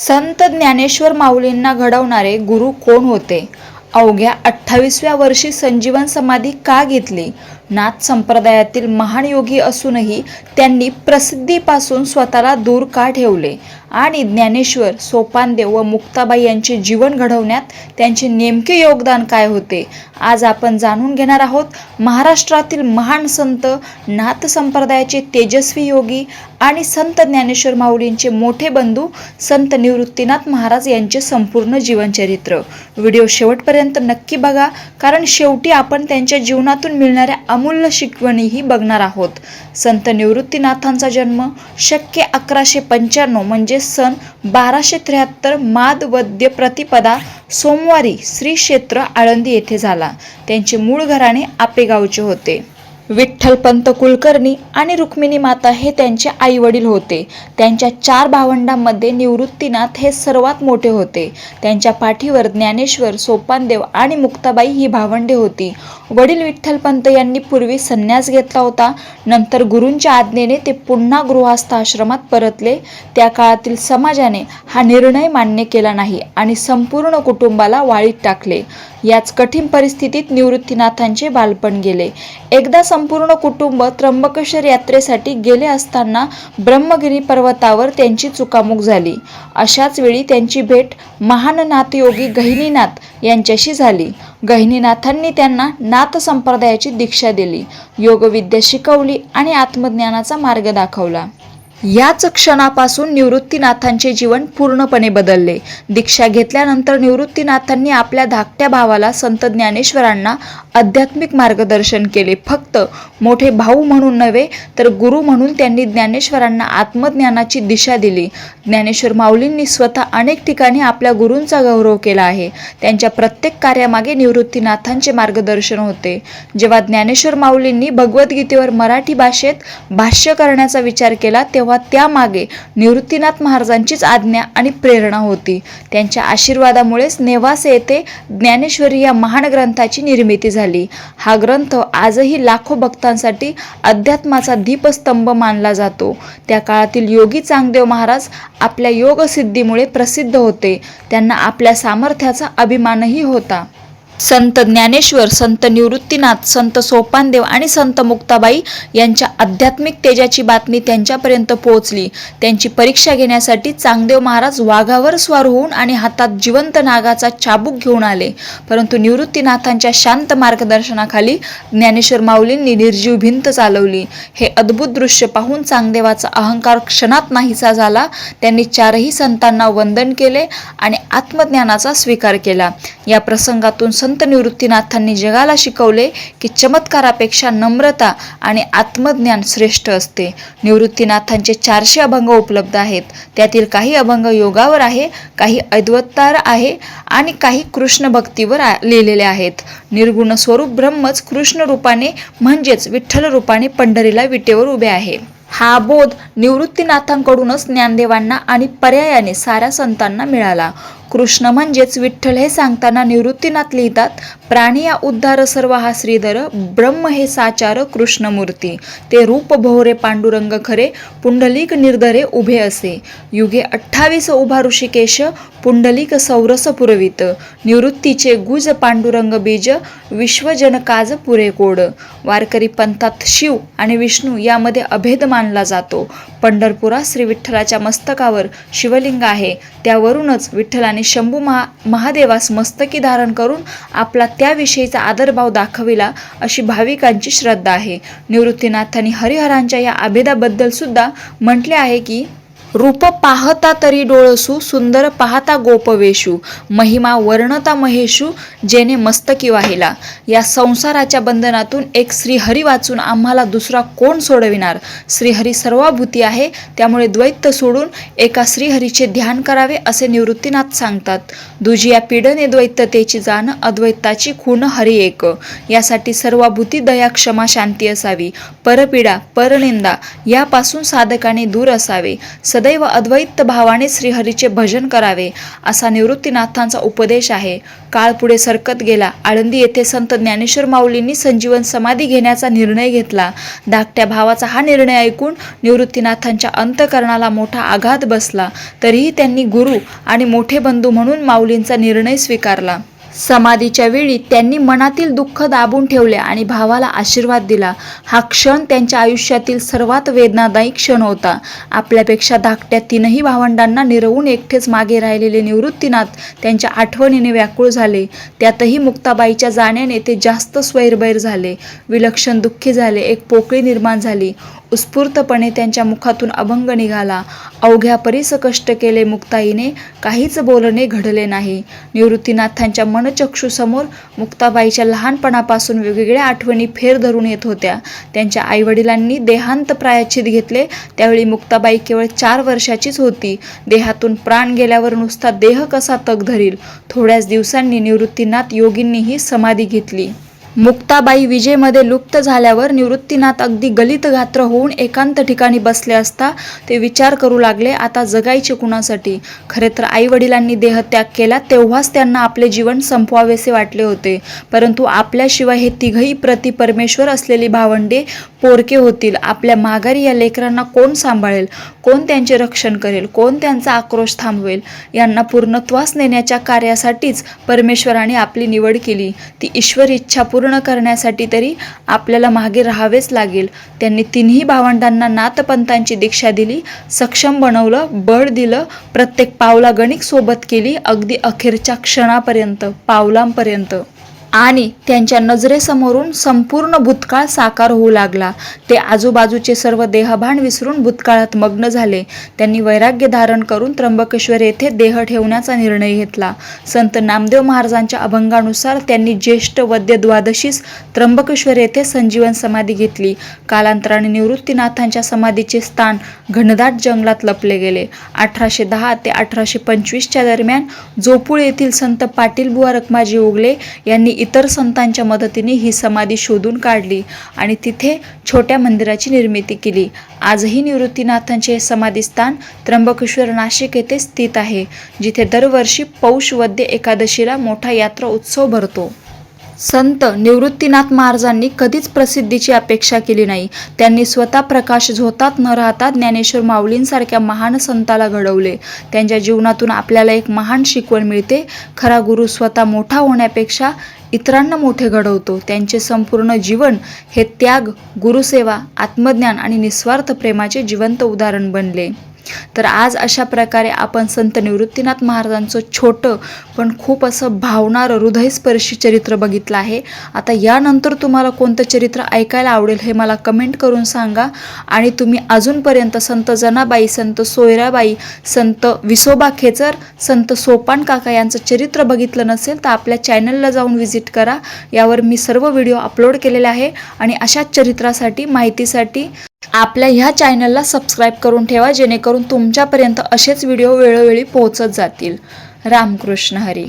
संत ज्ञानेश्वर माऊलींना घडवणारे गुरु कोण होते? अवघ्या 28व्या वर्षी संजीवन समाधी का घेतली? नाथ संप्रदायातील महान योगी असूनही त्यांनी प्रसिद्धीपासून स्वतःला दूर का ठेवले? आणि ज्ञानेश्वर, सोपानदेव व मुक्ताबाई यांचे जीवन घडवण्यात त्यांचे नेमके योगदान काय होते? आज आपण जाणून घेणार आहोत. महाराष्ट्रातील महान संत, नाथ संप्रदायाचे तेजस्वी योगी आणि संत ज्ञानेश्वर माऊलींचे मोठे बंधू संत निवृत्तीनाथ महाराज यांचे संपूर्ण जीवनचरित्र. व्हिडिओ शेवटपर्यंत नक्की बघा, कारण शेवटी आपण त्यांच्या जीवनातून मिळणाऱ्या अमूल्य शिकवणीही बघणार आहोत. संत निवृत्तीनाथांचा जन्म शके 1195 म्हणजे सन 1273 माद वद्य प्रतिपदा सोमवारी श्री क्षेत्र आळंदी येथे झाला. त्यांचे मूळ घराणे आपेगावचे होते. विठ्ठलपंत कुलकर्णी आणि रुक्मिणी माता हे त्यांचे आई वडील होते. त्यांच्या 4 भावंडांमध्ये निवृत्तीनाथ हे सर्वात मोठे होते. त्यांच्या पाठीवर ज्ञानेश्वर, सोपानदेव आणि मुक्ताबाई ही भावंडे होती. वडील विठ्ठलपंत यांनी पूर्वी संन्यास घेतला होता. नंतर गुरूंच्या आज्ञेने ते पुन्हा गृहस्थ आश्रमात परतले. त्या काळातील समाजाने हा निर्णय मान्य केला नाही आणि संपूर्ण कुटुंबाला वाळीत टाकले. याच कठीण परिस्थितीत निवृत्तीनाथांचे बालपण गेले. एकदा संपूर्ण कुटुंब त्र्यंबकेश्वर यात्रेसाठी गेले असताना ब्रह्मगिरी पर्वतावर त्यांची चुकामुक झाली. अशाच वेळी त्यांची भेट महान नाथयोगी गहिनीनाथ यांच्याशी झाली. गहिनीनाथांनी त्यांना नाथ संप्रदायाची दीक्षा दिली, योगविद्या शिकवली आणि आत्मज्ञानाचा मार्ग दाखवला. याच क्षणापासून निवृत्तीनाथांचे जीवन पूर्णपणे बदलले. दीक्षा घेतल्यानंतर निवृत्तीनाथांनी आपल्या धाकट्या भावाला संत ज्ञानेश्वरांना आध्यात्मिक मार्गदर्शन केले. फक्त मोठे भाऊ म्हणून नव्हे, तर गुरु म्हणून त्यांनी ज्ञानेश्वरांना आत्मज्ञानाची दिशा दिली. ज्ञानेश्वर माऊलींनी स्वतः अनेक ठिकाणी आपल्या गुरूंचा गौरव केला आहे. त्यांच्या प्रत्येक कार्यामागे निवृत्तीनाथांचे मार्गदर्शन होते. जेव्हा ज्ञानेश्वर माऊलींनी भगवद्गीतेवर मराठी भाषेत भाष्य करण्याचा विचार केला, तेव्हा त्यामागे निवृत्तीनाथ महाराजांचीच आज्ञा आणि प्रेरणा होती. त्यांच्या आशीर्वादामुळेच नेवासे येथे ज्ञानेश्वरी या महान ग्रंथाची निर्मिती झाली. हा ग्रंथ आजही लाखो भक्तांसाठी अध्यात्माचा दीपस्तंभ मानला जातो. त्या काळातील योगी चांगदेव महाराज आपल्या योगसिद्धीमुळे प्रसिद्ध होते. त्यांना आपल्या सामर्थ्याचा अभिमानही होता. संत ज्ञानेश्वर, संत निवृत्तीनाथ, संत सोपानदेव आणि संत मुक्ताबाई यांच्या आध्यात्मिक तेजाची बातमी त्यांच्यापर्यंत पोहोचली. त्यांची परीक्षा घेण्यासाठी चांगदेव महाराज वाघावर स्वार होऊन आणि हातात जिवंत नागाचा चाबूक घेऊन आले. परंतु निवृत्तीनाथांच्या शांत मार्गदर्शनाखाली ज्ञानेश्वर माऊलींनी निर्जीव भिंत चालवली. हे अद्भुत दृश्य पाहून चांगदेवाचा अहंकार क्षणात नाहीसा झाला. त्यांनी 4ही संतांना वंदन केले आणि आत्मज्ञानाचा स्वीकार केला. या प्रसंगातून संत निवृत्तीनाथांनी जगाला शिकवले की चमत्कारापेक्षा नम्रता आणि आत्मज्ञान श्रेष्ठ असते. निवृत्तीनाथांचे 400 अभंग उपलब्ध आहेत. त्यातील काही अभंग योगावर आहे, काही अद्वैतावर आहे आणि काही कृष्ण भक्तीवर लिहिलेले आहेत. निर्गुण स्वरूप ब्रह्मच कृष्ण रूपाने म्हणजेच विठ्ठल रूपाने पंढरीला विटेवर उभे आहे. हा बोध निवृत्तीनाथांकडूनच ज्ञानदेवांना आणि पर्यायाने साऱ्या संतांना मिळाला. कृष्ण म्हणजेच विठ्ठल हे सांगताना निवृत्तीनाथ लिहितात, प्राणी या उद्धार सर्व हा श्रीधर, ब्रह्म हे साचार कृष्णमूर्ती, ते रूप भोरे पांडुरंग खरे, पुंडलिक निर्धरे उभे असे, युगे 28 उभा ऋषिकेश, पुंडलिक सौरस पुरवित, निवृत्तीचे गुज पांडुरंग बीज, विश्वजन काज पुरे कोड. वारकरी पंथात शिव आणि विष्णू यामध्ये अभेद मानला जातो. पंढरपुरात श्री विठ्ठलाच्या मस्तकावर शिवलिंग आहे. त्यावरूनच विठ्ठलाने शंभू महादेवास मस्तकी धारण करून आपला त्याविषयीचा आदरभाव दाखविला अशी भाविकांची श्रद्धा आहे. निवृत्तीनाथांनी हरिहरांच्या या अभेदाबद्दल सुद्धा म्हटले आहे की, रूप पाहता तरी डोळसू, सुंदर पाहता गोपवेशू, महिमा वर्णता महेशू, जेने मस्तकी वाहिला. या संसाराच्या बंधनातून एक श्रीहरी वाचून आम्हाला दुसरा कोण सोडविणार? श्रीहरी सर्वभूती आहे, त्यामुळे द्वैत सोडून एका श्रीहरीचे ध्यान करावे असे निवृत्तीनाथ सांगतात. दुजिया पीडने द्वैततेची जाण, अद्वैताची खून हरी एक. यासाठी सर्वभूती दया क्षमा शांती असावी. परपीडा परनिंदा यापासून साधकाने दूर असावे. सदैव अद्वैत भावाने श्रीहरीचे भजन करावे असा निवृत्तीनाथांचा उपदेश आहे. काळ पुढे सरकत गेला. आळंदी येथे संत ज्ञानेश्वर माऊलींनी संजीवन समाधी घेण्याचा निर्णय घेतला. धाकट्या भावाचा हा निर्णय ऐकून निवृत्तीनाथांच्या अंतःकरणाला मोठा आघात बसला. तरीही त्यांनी गुरु आणि मोठे बंधू म्हणून माऊलींचा निर्णय स्वीकारला. समाधीच्या वेळी त्यांनी मनातील दुःख दाबून ठेवले आणि भावाला आशीर्वाद दिला. हा क्षण त्यांच्या आयुष्यातील सर्वात वेदनादायी क्षण होता. आपल्यापेक्षा धाकट्या तीनही भावंडांना निरवून एकटेच मागे राहिलेले निवृत्तीनाथ त्यांच्या आठवणीने व्याकुळ झाले. त्यातही मुक्ताबाईच्या जाण्याने ते जास्त स्वैरभैर झाले. विलक्षण दुःखी झाले. एक पोकळी निर्माण झाली. उत्स्फूर्तपणे त्यांच्या मुखातून अभंग निघाला. अवघ्या परीस कष्ट केले मुक्ताईने, काहीच बोलणे घडले नाही. निवृत्तीनाथांच्या मनचक्षुसमोर मुक्ताबाईच्या लहानपणापासून वेगवेगळ्या आठवणी फेर धरून येत होत्या. त्यांच्या आईवडिलांनी देहांत प्रायश्चित घेतले त्यावेळी मुक्ताबाई केवळ 4 वर्षाचीच होती. देहातून प्राण गेल्यावर नुसता देह कसा तग धरील. थोड्याच दिवसांनी निवृत्तीनाथ योगींनीही समाधी घेतली. मुक्ताबाई विजेमध्ये लुप्त झाल्यावर निवृत्तीनाथ अगदी गलित गात्र होऊन एकांत ठिकाणी बसले असता ते विचार करू लागले, आता जगायचे कुणासाठी. खरे तर आई वडिलांनी देहत्याग केला तेव्हाच त्यांना आपले जीवन संपवावेसे वाटले होते. परंतु आपल्याशिवाय हे तिघही प्रति परमेश्वर असलेली भावंडे पोरके होतील. आपल्या माघारी या लेकरांना कोण सांभाळेल, कोण त्यांचे रक्षण करेल, कोण त्यांचा आक्रोश थांबवेल. यांना पूर्णत्वास नेण्याच्या कार्यासाठीच परमेश्वराने आपली निवड केली. ती ईश्वर इच्छा पूर्ण करण्यासाठी तरी आपल्याला मागे राहावेच लागेल. त्यांनी तिन्ही भावंडांना नाथपंथांची दीक्षा दिली, सक्षम बनवलं, बळ दिलं, प्रत्येक पावला गणिक सोबत केली, अगदी अखेरच्या क्षणापर्यंत, पावलांपर्यंत. आणि त्यांच्या नजरेसमोरून संपूर्ण भूतकाळ साकार होऊ लागला. ते आजूबाजूचे सर्व देहभान विसरून भूतकाळात मग्न झाले. त्यांनी वैराग्य धारण करून त्र्यंबकेश्वर येथे देह ठेवण्याचा निर्णय घेतला. संत नामदेव महाराजांच्या अभंगानुसार त्यांनी ज्येष्ठ वद्य द्वादशीस त्र्यंबकेश्वर येथे संजीवन समाधी घेतली. कालांतराने निवृत्तीनाथांच्या समाधीचे स्थान घनदाट जंगलात लपले गेले. 1810 ते 1825च्या दरम्यान जोपूळ येथील संत पाटीलबुवा रखमाजी उगले यांनी इतर संतांच्या मदतीने ही समाधी शोधून काढली आणि तिथे छोट्या मंदिराची निर्मिती केली. आजही निवृत्तीनाथांचे हे समाधीस्थान त्र्यंबकेश्वर नाशिक येथे स्थित आहे, जिथे दरवर्षी पौष वद्य एकादशीला मोठा यात्रा उत्सव भरतो. संत निवृत्तीनाथ महाराजांनी कधीच प्रसिद्धीची अपेक्षा केली नाही. त्यांनी स्वतः प्रकाश झोतात न राहता ज्ञानेश्वर माऊलींसारख्या महान संताला घडवले. त्यांच्या जीवनातून आपल्याला एक महान शिकवण मिळते. खरा गुरु स्वतः मोठा होण्यापेक्षा इतरांना मोठे घडवतो. त्यांचे संपूर्ण जीवन हे त्याग, गुरुसेवा, आत्मज्ञान आणि निस्वार्थ प्रेमाचे जिवंत उदाहरण बनले. तर आज अशा प्रकारे आपण संत निवृत्तीनाथ महाराजांचं छोटं पण खूप असं भावणारं हृदयस्पर्शी चरित्र बघितलं आहे. आता यानंतर तुम्हाला कोणतं चरित्र ऐकायला आवडेल हे मला कमेंट करून सांगा. आणि तुम्ही अजूनपर्यंत संत जनाबाई, संत सोयराबाई, संत विसोबा खेचर, संत सोपान काका यांचं चरित्र बघितलं नसेल तर आपल्या चॅनलला जाऊन व्हिजिट करा. यावर मी सर्व व्हिडिओ अपलोड केलेले आहे आणि अशाच चरित्रासाठी, माहितीसाठी आपल्या ह्या चॅनलला सबस्क्राईब करून ठेवा, जेणेकरून तुमच्यापर्यंत असेच व्हिडिओ वेळोवेळी पोहोचत जातील. रामकृष्ण हरी.